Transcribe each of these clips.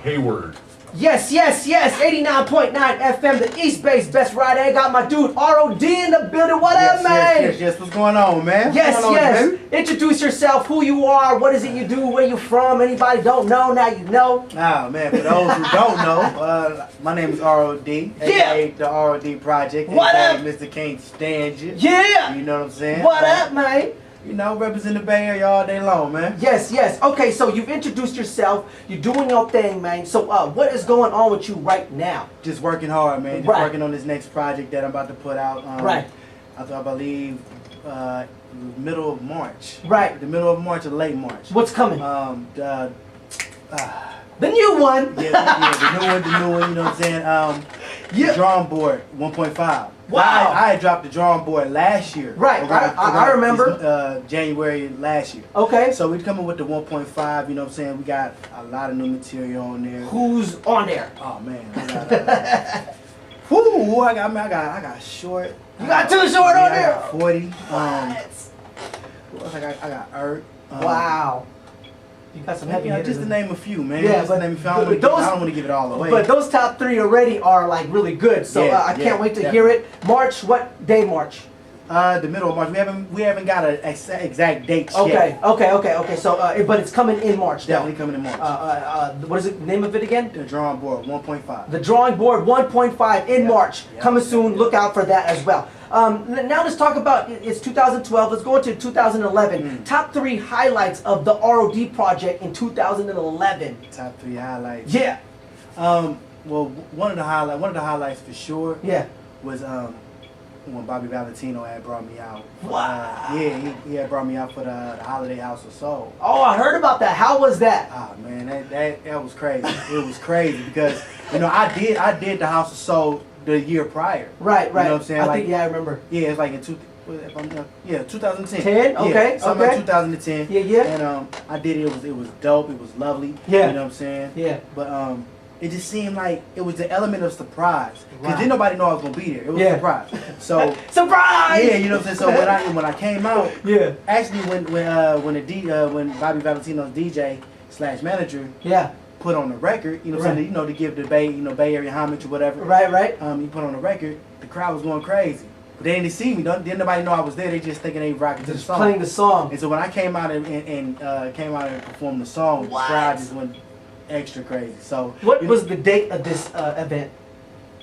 Hayward. Yes, yes, yes. 89.9 FM, the East Bay's best ride. I got my dude ROD in the building. What up, man? Yes. What's going on, man? Yes, What's going on, yes. baby? Introduce yourself, who you are, what is it you do, where you from. Anybody don't know, now you know. Ah, man, for those who don't know, my name is ROD, aka the ROD Project. What aka up? Mr. Can't Stand You. Yeah. You know what I'm saying? What up, man? You know, represent the Bay Area all day long, man. Yes, yes. Okay, so you've introduced yourself. You're doing your thing, man. So what is going on with you right now? Just working hard, man. Just working on this next project that I'm about to put out. Right. I believe middle of March. Right. The middle of March or late March. What's coming? The new one. Yeah, the new one, you know what I'm saying? The drawing board 1.5. Wow. I had dropped the drawing board last year. Right, I remember. January last year. Okay. So we're coming with the 1.5, you know what I'm saying? We got a lot of new material on there. Who's on there? Oh, man. I got short. You got too short on there? I got 40. Who else I got Earth. Wow. You got some heavy hitters. Just to name a few, man. Yeah, just to name a few. I don't want to give it all away. But those top three already are like really good. So I can't wait to hear it. March, what day March? The middle of March. We haven't got an exact date yet. Okay. So but it's coming in March. Definitely coming in March. What is the name of it again? The drawing board 1.5. The drawing board 1.5 in March. Coming soon. Look out for that as well. Now let's talk about, it's 2012, let's go into 2011. Top 3 highlights of the ROD project in 2011. Top 3 highlights. Yeah. Well, one of the highlights for sure. Yeah. Was when Bobby Valentino had brought me out. Wow. He had brought me out for the Holiday House of Soul. Oh, I heard about that. How was that? Ah, man, that was crazy. It was crazy because I did the House of Soul the year prior. Right. You know what I'm saying? I remember. Yeah, it's like in 2010. 10? Okay. Something like 2010. Yeah. And I did it. It was dope. It was lovely. Yeah. You know what I'm saying? Yeah. But it just seemed like it was the element of surprise because didn't nobody know I was gonna be there. It was a surprise. So surprise. Yeah, you know what I'm saying. So when I came out, actually when Bobby Valentino's DJ / manager put on the record, you know what I'm saying, to give the Bay Area homage or whatever. Right. He put on the record, the crowd was going crazy. But they didn't see me. Didn't nobody know I was there. They just thinking they rocking to the song. Playing the song. And so when I came out and performed the song, the crowd just went extra crazy. So what was the date of this event?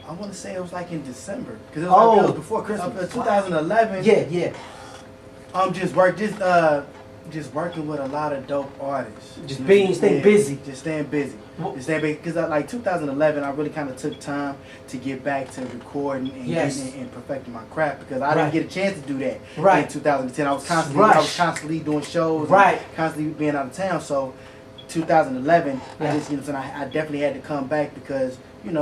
I want to say it was like in December because it was before Christmas. 2011. Yeah. Just working with a lot of dope artists. Staying busy. Just staying busy. Because like 2011, I really kind of took time to get back to recording and perfecting my craft because I didn't get a chance to do that in 2010. I was constantly doing shows, constantly being out of town. So 2011, I definitely had to come back because in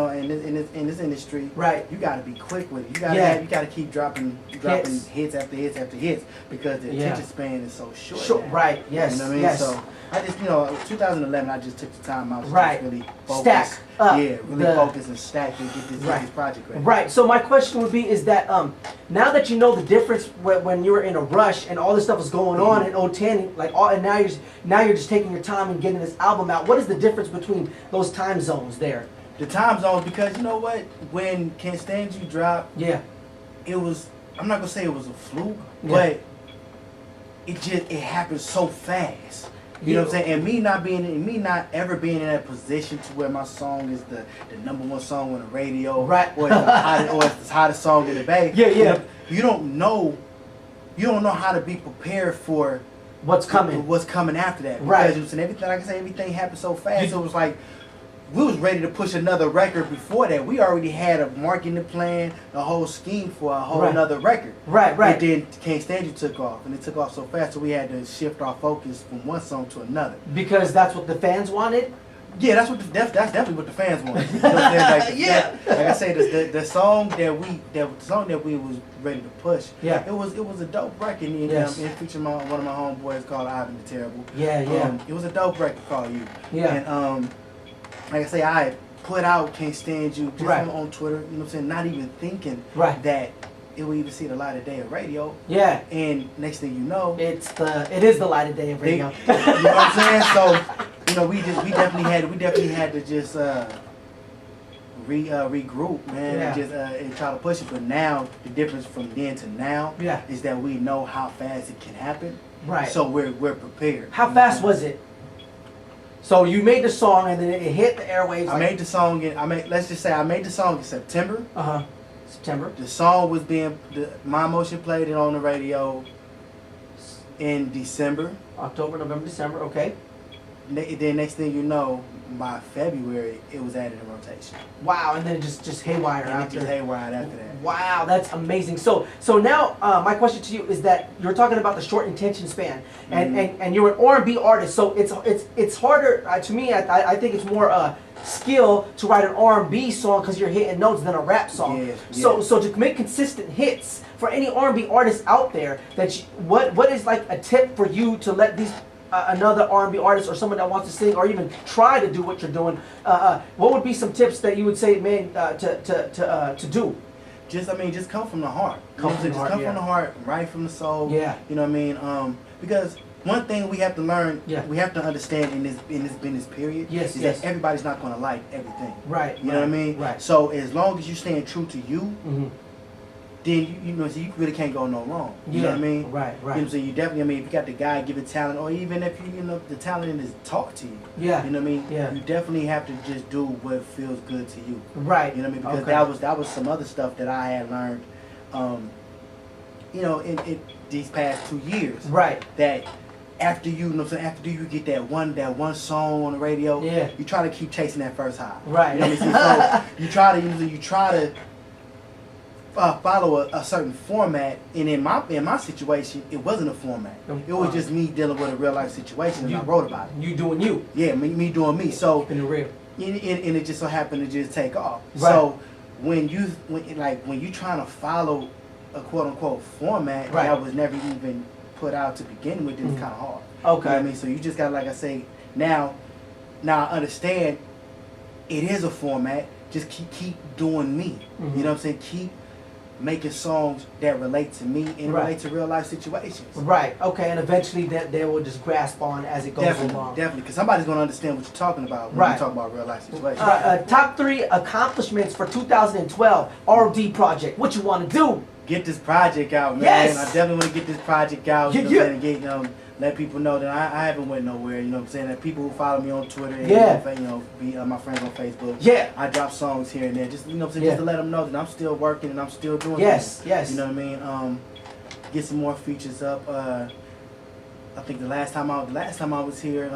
this industry, you got to be quick with it. You got to keep dropping hits after hits after hits because the attention span is so short. Right. Yes. You know what I mean? Yes. So I just 2011, I just took the time out to just really focus. Stack up. Yeah, really focus and stack and get this project ready. Right. So my question would be is that now that you know the difference when you were in a rush and all this stuff was going on in 010, and now you're just taking your time and getting this album out. What is the difference between those time zones there? The time zones, because you know what, when Can't Stand You dropped, it was, I'm not gonna say it was a fluke, but it happened so fast. You know what I'm saying? And me not ever being in that position to where my song is the #1 song on the radio, or it's the hottest song in the Bay. Yeah. You don't know how to be prepared for what's coming after that. Right. Because everything happened so fast. So it was like we was ready to push another record before that. We already had a marketing plan, a whole scheme for a whole another record. Right. And then Can't Stand You took off, and it took off so fast, so we had to shift our focus from one song to another. Because that's what the fans wanted? Yeah, that's definitely what the fans wanted. You know what I'm saying? Like I say, the song that we was ready to push. Yeah. It was a dope record. It featured one of my homeboys called Ivan the Terrible. Yeah. It was a dope record called You. Yeah. And like I say, I put out Can't Stand You just on Twitter, you know what I'm saying, not even thinking that it will even see the light of day of radio. Yeah. And next thing you know, it is the light of day of radio. You know what I'm saying? So you know, we definitely had to just regroup, man, and try to push it. But now the difference from then to now is that we know how fast it can happen. Right. So we're prepared. How fast was it? So you made the song and then it hit the airwaves. I made the song let's just say I made the song in September. September. The song was My Emotion played it on the radio in December. October, November, December. Okay. Then next thing you know, by February, it was added in rotation. Wow, and then just haywire after. Just haywire after that. Wow, that's amazing. So now my question to you is that you're talking about the short attention span, and you're an R&B artist, so it's harder to me. I think it's more skill to write an R&B song because you're hitting notes than a rap song. So to make consistent hits for any R&B artist out there, what is like a tip for you to let these another R&B artist or someone that wants to sing or even try to do what you're doing, what would be some tips that you would say, man, to do? Just come from the heart. Come from the heart, right from the soul. Yeah. You know what I mean? Because one thing we have to learn, we have to understand in this business period, is that everybody's not going to like everything. Right. You know what I mean? Right. So as long as you're staying true to you, then you really can't go no wrong. You know what I mean? Right. You know what I'm saying? You definitely, if you got the God-given talent, or even if the talent is talk to you. Yeah. You know what I mean? Yeah. You definitely have to just do what feels good to you. Right. You know what I mean? Because that was some other stuff that I had learned, in these past 2 years. Right. That after you get that one song on the radio, you try to keep chasing that first high. Right. You know what I mean? So you try to follow a certain format, and in my situation, it wasn't a format. It was just me dealing with a real life situation, and I wrote about it. You doing you? Yeah, me doing me. So keeping it real. And it just so happened to just take off. Right. So when you trying to follow a quote unquote format that was never even put out to begin with, it's kind of hard. Okay. You know what I mean? So you just got, like I say, now I understand it is a format. Just keep doing me. You know what I'm saying? Keep making songs that relate to me and relate to real life situations. Right. Okay. And eventually that they will just grasp on as it goes along. Definitely, because somebody's going to understand what you're talking about when you talk about real life situations. Top 3 accomplishments for 2012 ROD project. What you want to do? Get this project out, man. Yes. I definitely want to get this project out. You know what I'm saying? And let people know that I haven't went nowhere. You know what I'm saying? That people who follow me on Twitter and be my friends on Facebook. Yeah. I drop songs here and there. Just what I'm saying, just to let them know that I'm still working and I'm still doing things. Yes. You know what I mean? Get some more features up. I think the last time I was here,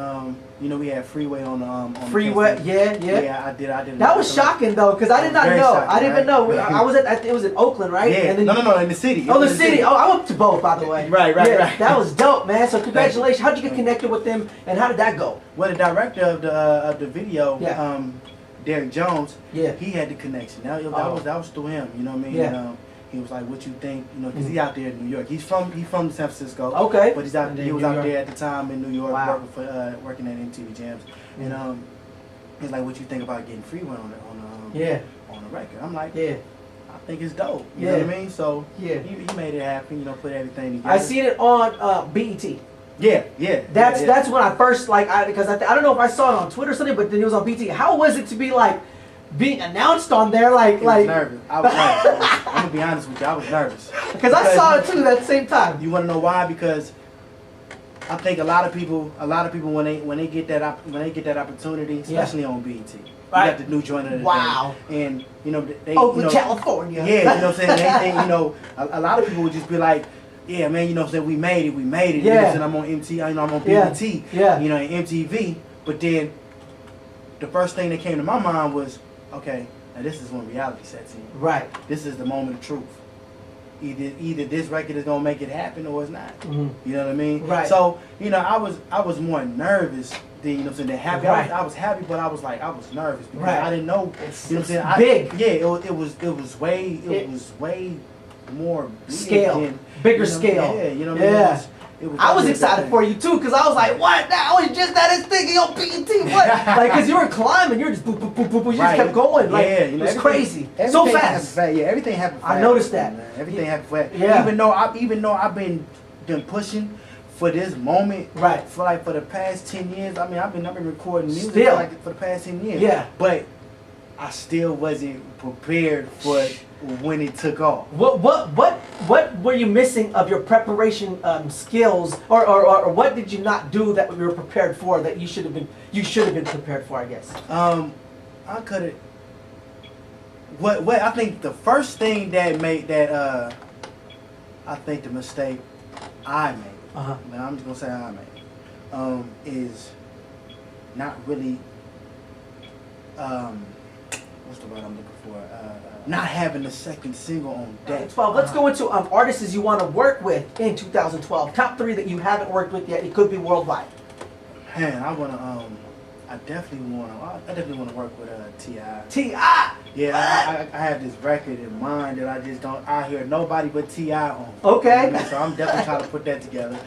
we had Freeway on Freeway, Facebook. Yeah, I did. That was shocking though, because I did not know. I didn't even know. I was it was in Oakland, right? Yeah. And then no, in the city. Oh, the city. Oh, I went to both, by the way. Right. That was dope, man. So congratulations. How'd you get connected with them, and how did that go? Well, the director of the video, Derek Jones, he had the connection. That was through him. You know what I mean? Yeah. He was like, "What you think?" You know, because he's out there in New York. He's from San Francisco. Okay. But he was out there at the time in New York working at MTV Jams. And he's like, "What you think about getting Freeway on the record?" I'm like, I think it's dope. You know what I mean? So he made it happen. Put everything together. I seen it on BET. Yeah. That's when I first because I don't know if I saw it on Twitter or something, but then it was on BET. How was it to be being announced on there? I was nervous. I'm gonna be honest with you. I was nervous because I saw it too at the same time. You want to know why? Because I think a lot of people when they get that opportunity, especially on BET, you got the new joint of the day. And they Oakland, California. Yeah, you know what I'm saying. A lot of people would just be like, "Yeah, man, you know what I'm saying, we made it. Yeah. You know what I'm saying, I'm on MTV, I'm on BET. Yeah. And MTV." But then the first thing that came to my mind was, okay, now this is when reality sets in. Right. This is the moment of truth. Either this record is gonna make it happen or it's not. You know what I mean? Right. So I was more nervous than than happy. Right. I was happy, but I was nervous because I didn't know. It's, you know what I'm saying? Big. It was way more big scale, bigger scale. Yeah, you know what I mean? I was excited for you too, because I was like, what? I was just at this thing on BET, what? Because you were climbing, you were just boop, boop, boop, boop, boop, you just kept going. It was crazy. So fast. Yeah, everything happened fast. I noticed that. Man. Everything happened fast. Yeah. Even though I've been pushing for this moment, right? For the past 10 years, I mean, I've been recording music for the past 10 years. Yeah. But I still wasn't prepared for when it took off. What were you missing of your preparation skills, or what did you not do that you were prepared for that you should have been prepared for? I guess. I could have. What I think the first thing that made that I think the mistake I made. Now I'm just gonna say I made is not really what's the word I'm looking for? Not having the second single on deck. 12. Let's go into artists you want to work with in 2012. Top 3 that you haven't worked with yet. It could be worldwide. Man, I definitely want to work with T.I. T.I. Yeah, I have this record in mind that I just don't. I hear nobody but T.I. on. Okay. You know, so I'm definitely trying to put that together.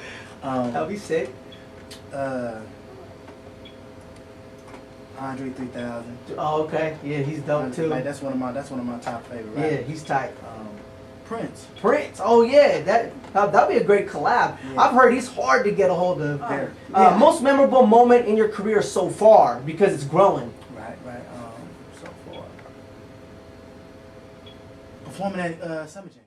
That'll be sick. Andre 3000. Oh, okay. Yeah, he's dope too. Like, that's one of my top favorite rappers. Yeah, he's tight. Prince. Prince. Oh yeah, that'd be a great collab. Yeah. I've heard he's hard to get a hold of. Most memorable moment in your career so far, because it's growing. Right. So far. Performing at Summer Jam.